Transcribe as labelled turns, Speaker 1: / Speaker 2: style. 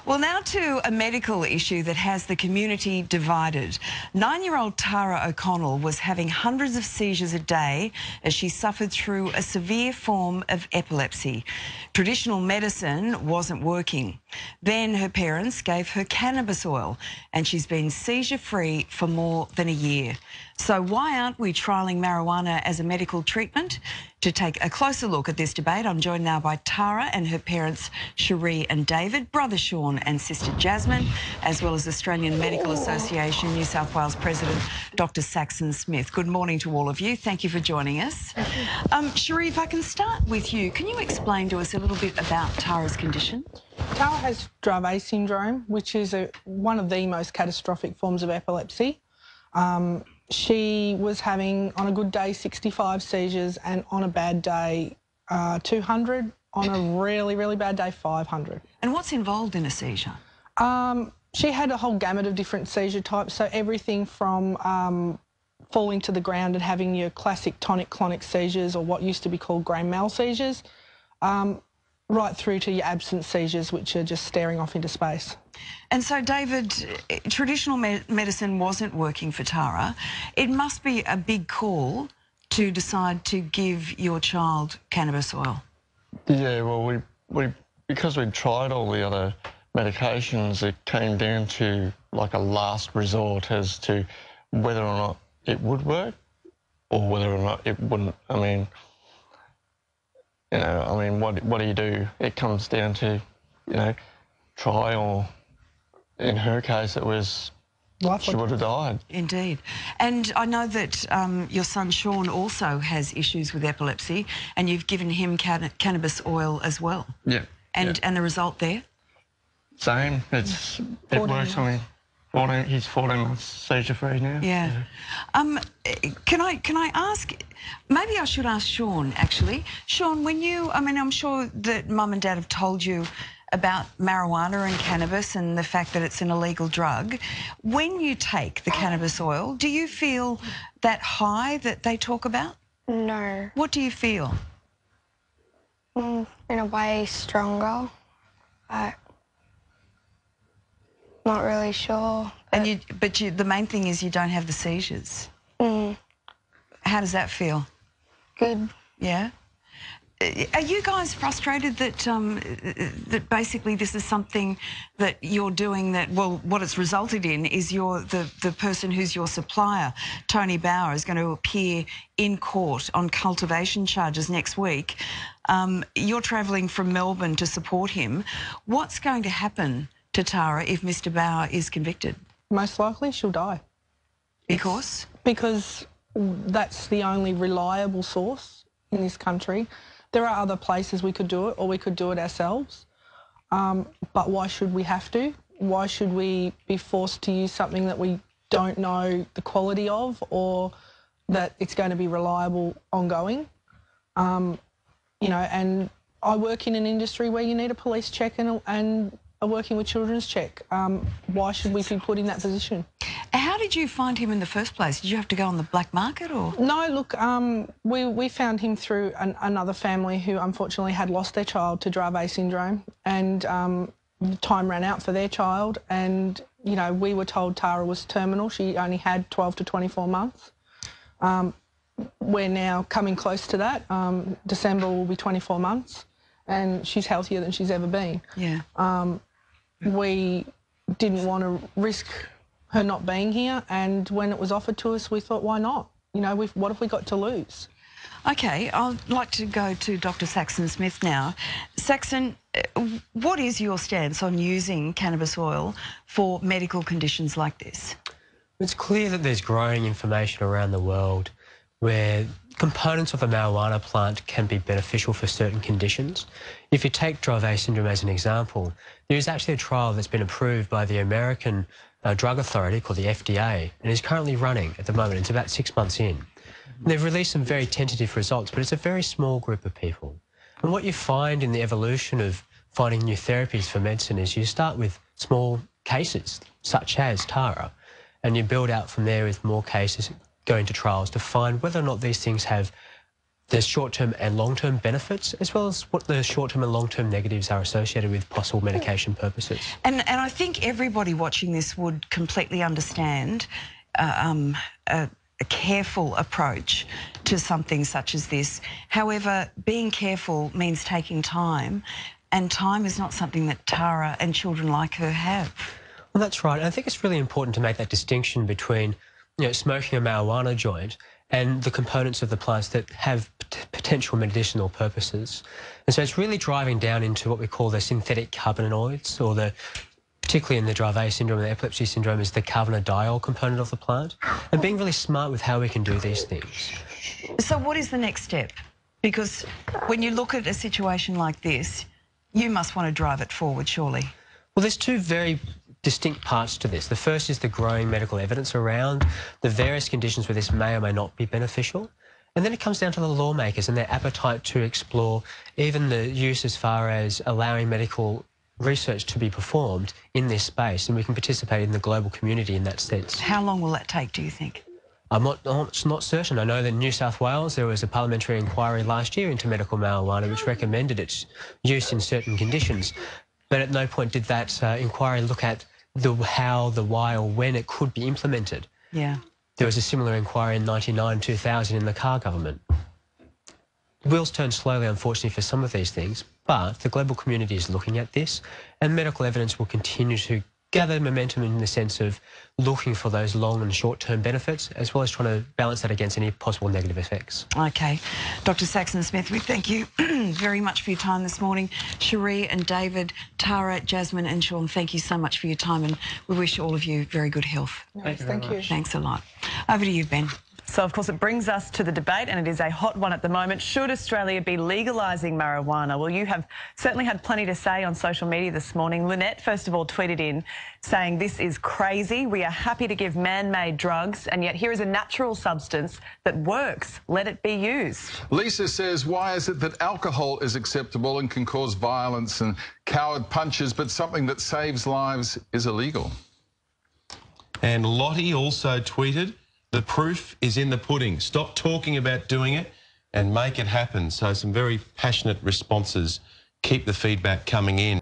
Speaker 1: Well, now to a medical issue that has the community divided. 9-year-old Tara O'Connell was having hundreds of seizures a day as she suffered through a severe form of epilepsy. Traditional medicine wasn't working. Then her parents gave her cannabis oil and she's been seizure-free for more than a year. So why aren't we trialling marijuana as a medical treatment? To take a closer look at this debate, I'm joined now by Tara and her parents, Cherie and David, brother Sean and sister Jasmine, as well as Australian Medical Association New South Wales President, Dr. Saxon Smith. Good morning to all of you. Thank you for joining us. Cherie, if I can start with you, can you explain to us a little bit about Tara's condition?
Speaker 2: Tara has Dravet syndrome, which is one of the most catastrophic forms of epilepsy. She was having, on a good day, 65 seizures, and on a bad day, 200. On a really, really bad day, 500.
Speaker 1: And what's involved in a seizure?
Speaker 2: She had a whole gamut of different seizure types, so everything from falling to the ground and having your classic tonic-clonic seizures, or what used to be called grand mal seizures, right through to your absent seizures, which are just staring off into space.
Speaker 1: And so, David, traditional medicine wasn't working for Tara. It must be a big call to decide to give your child cannabis oil.
Speaker 3: Yeah, well, because we'd tried all the other medications, it came down to like a last resort as to whether or not it would work or whether or not it wouldn't. I mean, what do you do? It comes down to, try, or in her case, it was she would have died.
Speaker 1: Indeed. And I know that your son Sean also has issues with epilepsy, and you've given him cannabis oil as well.
Speaker 3: Yeah.
Speaker 1: And the result there?
Speaker 3: Same. It works. I mean, he's 14 months seizure-free now.
Speaker 1: Yeah. Can I ask? Maybe I should ask Sean, actually. Sean, when I'm sure that Mum and Dad have told you about marijuana and cannabis and the fact that it's an illegal drug. When you take the cannabis oil, do you feel that high that they talk about?
Speaker 4: No.
Speaker 1: What do you feel?
Speaker 4: In a way, stronger. But not really sure.
Speaker 1: But the main thing is you don't have the seizures. How does that feel?
Speaker 4: Good.
Speaker 1: Yeah. Are you guys frustrated that that basically this is something that you're doing that, well, what it's resulted in is the person who's your supplier, Tony Bauer, is going to appear in court on cultivation charges next week. You're travelling from Melbourne to support him. What's going to happen to Tara if Mr. Bauer is convicted?
Speaker 2: Most likely she'll die.
Speaker 1: Because? Because
Speaker 2: that's the only reliable source in this country. There are other places we could do it, or we could do it ourselves. But why should we have to? Why should we be forced to use something that we don't know the quality of, or that it's going to be reliable ongoing? And I work in an industry where you need a police check and a working with children's check. Why should we be put in that position?
Speaker 1: How did you find him in the first place? Did you have to go on the black market, or?
Speaker 2: No, look, we found him through another family who unfortunately had lost their child to Dravet syndrome, and time ran out for their child, and we were told Tara was terminal. She only had 12 to 24 months. We're now coming close to that. December will be 24 months, and she's healthier than she's ever been.
Speaker 1: Yeah.
Speaker 2: We didn't want to risk her not being here, and when it was offered to us, we thought, why not? What have we got to lose?
Speaker 1: Okay, I'd like to go to Dr. Saxon Smith now. Saxon, what is your stance on using cannabis oil for medical conditions like this?
Speaker 5: It's clear that there's growing information around the world where components of the marijuana plant can be beneficial for certain conditions. If you take Dravet syndrome as an example, there is actually a trial that's been approved by the American drug authority called the FDA, and is currently running at the moment. It's about 6 months in. And they've released some very tentative results, but it's a very small group of people. And what you find in the evolution of finding new therapies for medicine is you start with small cases, such as Tara, and you build out from there with more cases, going to trials to find whether or not these things have the short-term and long-term benefits, as well as what the short-term and long-term negatives are associated with possible medication purposes.
Speaker 1: And I think everybody watching this would completely understand a careful approach to something such as this. However, being careful means taking time, and time is not something that Tara and children like her have.
Speaker 5: Well, that's right. And I think it's really important to make that distinction between, smoking a marijuana joint and the components of the plants that have potential medicinal purposes. And so it's really driving down into what we call the synthetic cannabinoids, or particularly in the Dravet syndrome and the epilepsy syndrome, is the cannabidiol component of the plant, and being really smart with how we can do these things.
Speaker 1: So what is the next step? Because when you look at a situation like this, you must want to drive it forward, surely.
Speaker 5: Well, there's two very distinct parts to this. The first is the growing medical evidence around the various conditions where this may or may not be beneficial. And then it comes down to the lawmakers and their appetite to explore even the use as far as allowing medical research to be performed in this space, and we can participate in the global community in that sense.
Speaker 1: How long will that take, do you think?
Speaker 5: I'm not certain. I know that in New South Wales there was a parliamentary inquiry last year into medical marijuana which recommended its use in certain conditions, but at no point did that inquiry look at the how, the why, or when it could be implemented.
Speaker 1: Yeah.
Speaker 5: There was a similar inquiry in 1999-2000 in the Carr government. Wheels turn slowly, unfortunately, for some of these things, but the global community is looking at this, and medical evidence will continue to gather momentum in the sense of looking for those long and short-term benefits, as well as trying to balance that against any possible negative effects.
Speaker 1: Okay. Dr. Saxon-Smith, we thank you very much for your time this morning. Cherie and David, Tara, Jasmine and Sean, thank you so much for your time, and we wish all of you very good health.
Speaker 2: Thank you.
Speaker 1: Thanks a lot. Over to you, Ben.
Speaker 6: So, of course, it brings us to the debate, and it is a hot one at the moment. Should Australia be legalising marijuana? Well, you have certainly had plenty to say on social media this morning. Lynette, first of all, tweeted in saying, "This is crazy. We are happy to give man-made drugs, and yet here is a natural substance that works. Let it be used."
Speaker 7: Lisa says, why is it that alcohol is acceptable and can cause violence and coward punches, but something that saves lives is illegal?
Speaker 8: And Lottie also tweeted, "The proof is in the pudding. Stop talking about doing it and make it happen." So some very passionate responses. Keep the feedback coming in.